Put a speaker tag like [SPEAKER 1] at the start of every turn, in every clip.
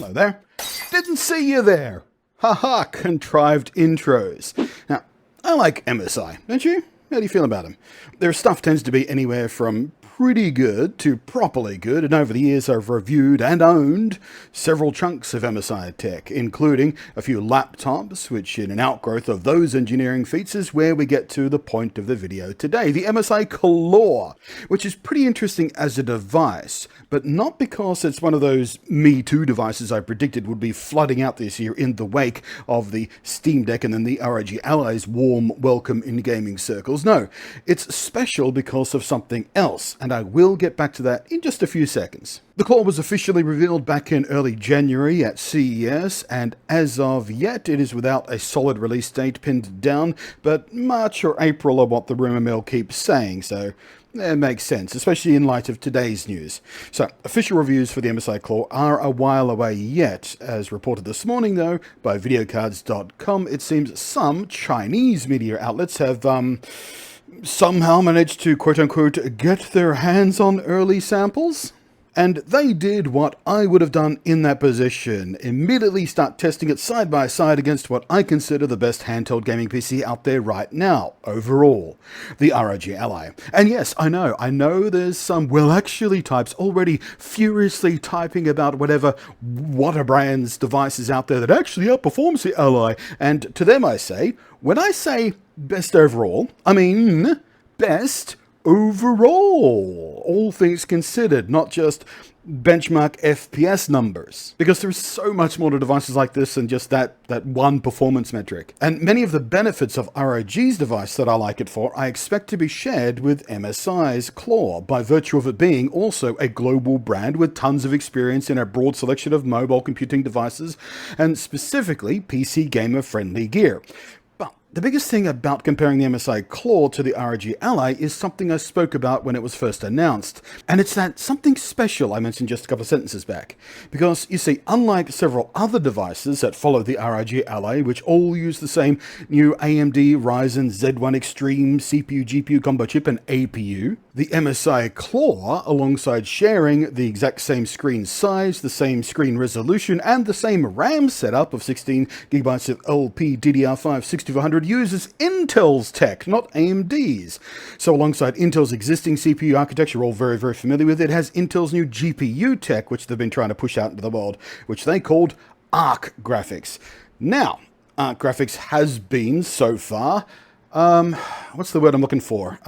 [SPEAKER 1] Hello there. Didn't see you there. Haha, contrived intros. Now, I like MSI, don't you? How do you feel about them? Their stuff tends to be anywhere from pretty good to properly good, and over the years I've reviewed and owned several chunks of MSI tech, including a few laptops, which in an outgrowth of those engineering feats is where we get to the point of the video today, the MSI Claw, which is pretty interesting as a device, but not because it's one of those Me Too devices I predicted would be flooding out this year in the wake of the Steam Deck and then the ROG Ally's warm welcome in gaming circles. No, it's special because of something else, and I will get back to that in just a few seconds. The Claw was officially revealed back in early January at CES, and as of yet, it is without a solid release date pinned down, but March or April are what the rumor mill keeps saying, so it makes sense, especially in light of today's news. So, official reviews for the MSI Claw are a while away yet. As reported this morning, though, by videocards.com, it seems some Chinese media outlets have, somehow managed to quote-unquote get their hands on early samples. And they did what I would have done in that position, immediately start testing it side by side against what I consider the best handheld gaming PC out there right now, overall, the ROG Ally. And yes, I know there's some well-actually types already furiously typing about whatever Whatabrand's devices out there that actually outperforms the Ally, and to them I say, when I say best overall, I mean best overall, all things considered, not just benchmark FPS numbers, because there's so much more to devices like this than just that one performance metric. And many of the benefits of ROG's device that I like it for, I expect to be shared with MSI's Claw, by virtue of it being also a global brand with tons of experience in a broad selection of mobile computing devices, and specifically PC gamer-friendly gear. The biggest thing about comparing the MSI Claw to the ROG Ally is something I spoke about when it was first announced, and it's that something special I mentioned just a couple of sentences back. Because, you see, unlike several other devices that follow the ROG Ally, which all use the same new AMD Ryzen Z1 Extreme CPU-GPU combo chip and APU, the MSI Claw, alongside sharing the exact same screen size, the same screen resolution, and the same RAM setup of 16GB of LPDDR5 6400, uses Intel's tech, not AMD's. So alongside Intel's existing CPU architecture, we're all very, very familiar with, it has Intel's new GPU tech, which they've been trying to push out into the world, which they called Arc Graphics. Now, Arc Graphics has been, so far, what's the word I'm looking for?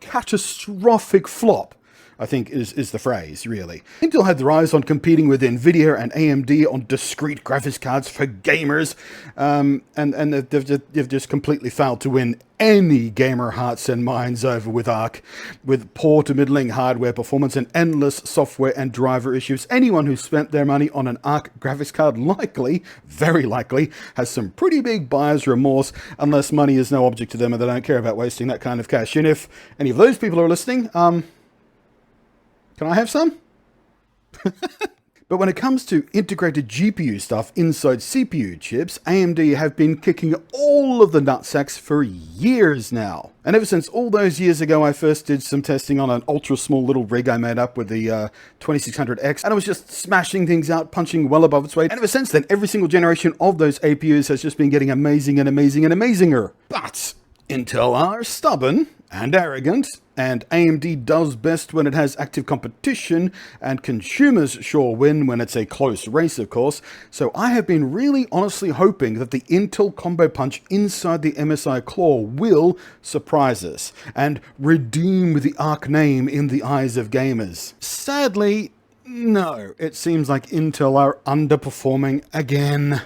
[SPEAKER 1] Catastrophic flop, I think is the phrase, really. Intel had their eyes on competing with NVIDIA and AMD on discrete graphics cards for gamers, and they've just completely failed to win any gamer hearts and minds over with Arc, with poor to middling hardware performance and endless software and driver issues. Anyone who spent their money on an Arc graphics card likely, very likely, has some pretty big buyer's remorse, unless money is no object to them and they don't care about wasting that kind of cash. And if any of those people are listening, can I have some? But when it comes to integrated GPU stuff inside CPU chips, AMD have been kicking all of the nutsacks for years now. And ever since all those years ago, I first did some testing on an ultra small little rig I made up with the 2600X, and I was just smashing things out, punching well above its weight. And ever since then, every single generation of those APUs has just been getting amazing and amazing and amazinger. But Intel are stubborn and arrogant, and AMD does best when it has active competition, and consumers sure win when it's a close race, of course. So I have been really honestly hoping that the Intel combo punch inside the MSI Claw will surprise us and redeem the Arc name in the eyes of gamers. Sadly, no, it seems like Intel are underperforming again.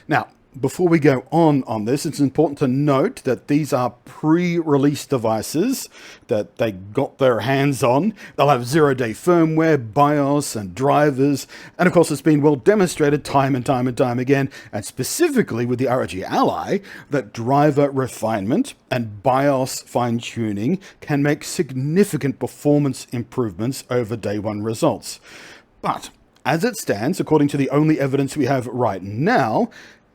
[SPEAKER 1] Now, before we go on this, it's important to note that these are pre-release devices that they got their hands on. They'll have zero-day firmware, BIOS, and drivers. And of course, it's been well demonstrated time and time again, and specifically with the ROG Ally, that driver refinement and BIOS fine-tuning can make significant performance improvements over day one results. But as it stands, according to the only evidence we have right now,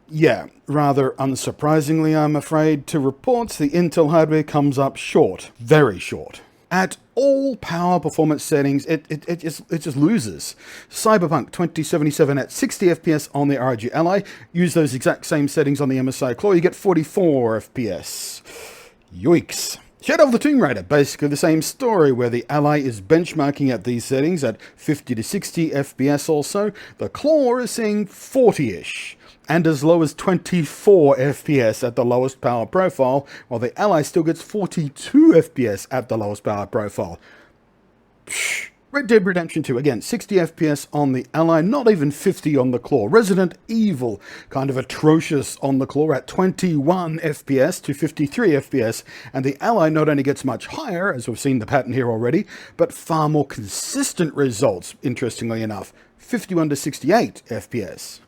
[SPEAKER 1] yeah, rather unsurprisingly, I'm afraid to report, the Intel hardware comes up short, very short. At all power performance settings, it just loses. Cyberpunk 2077 at 60 FPS on the ROG Ally. Use those exact same settings on the MSI Claw, you get 44 FPS. Yoicks. Shadow of the Tomb Raider, basically the same story, where the Ally is benchmarking at these settings at 50 to 60 FPS also. The Claw is seeing 40-ish, and as low as 24 FPS at the lowest power profile, while the Ally still gets 42 FPS at the lowest power profile. Psh. Red Dead Redemption 2, again, 60 FPS on the Ally, not even 50 on the Claw. Resident Evil, kind of atrocious on the Claw at 21 FPS to 53 FPS, and the Ally not only gets much higher, as we've seen the pattern here already, but far more consistent results, interestingly enough, 51 to 68 FPS.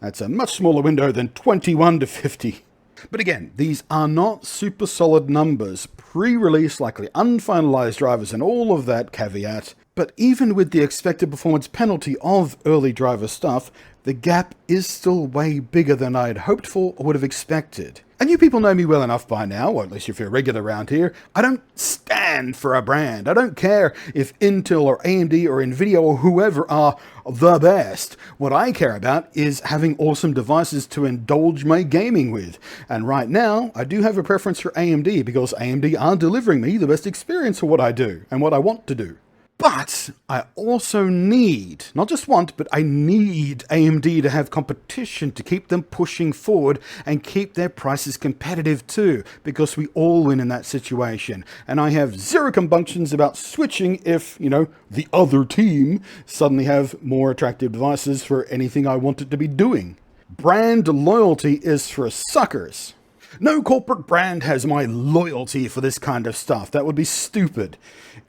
[SPEAKER 1] That's a much smaller window than 21 to 50. But again, these are not super solid numbers, pre-release, likely unfinalized drivers and all of that caveat. But even with the expected performance penalty of early driver stuff, the gap is still way bigger than I'd hoped for or would have expected. And you people know me well enough by now, or at least if you're regular around here, I don't stand for a brand. I don't care if Intel or AMD or Nvidia or whoever are the best. What I care about is having awesome devices to indulge my gaming with. And right now, I do have a preference for AMD because AMD are delivering me the best experience for what I do and what I want to do. But I also need, not just want, but I need AMD to have competition to keep them pushing forward and keep their prices competitive too, because we all win in that situation. And I have zero compunctions about switching if, the other team suddenly have more attractive devices for anything I want it to be doing. Brand loyalty is for suckers. No corporate brand has my loyalty for this kind of stuff. That would be stupid.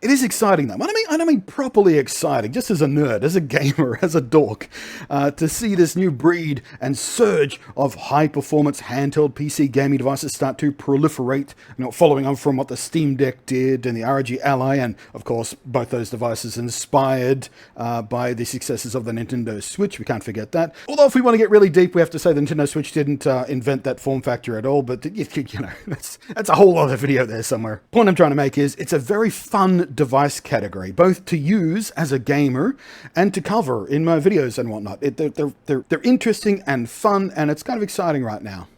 [SPEAKER 1] It is exciting though. I don't mean properly exciting, just as a nerd, as a gamer, as a dork, to see this new breed and surge of high-performance handheld PC gaming devices start to proliferate, following on from what the Steam Deck did and the ROG Ally, and of course both those devices inspired by the successes of the Nintendo Switch. We can't forget that. Although if we want to get really deep, we have to say the Nintendo Switch didn't invent that form factor at all, but that's a whole other video there somewhere. Point I'm trying to make is it's a very fun device category, both to use as a gamer and to cover in my videos and whatnot. They're interesting and fun, and it's kind of exciting right now.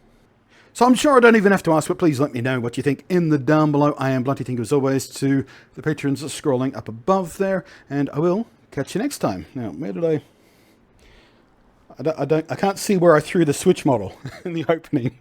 [SPEAKER 1] So I'm sure I don't even have to ask, but please let me know what you think in the down below. I am Blunty. Thank you as always to the patrons scrolling up above there, and I will catch you next time. Now, where did I can't see where I threw the Switch model in the opening.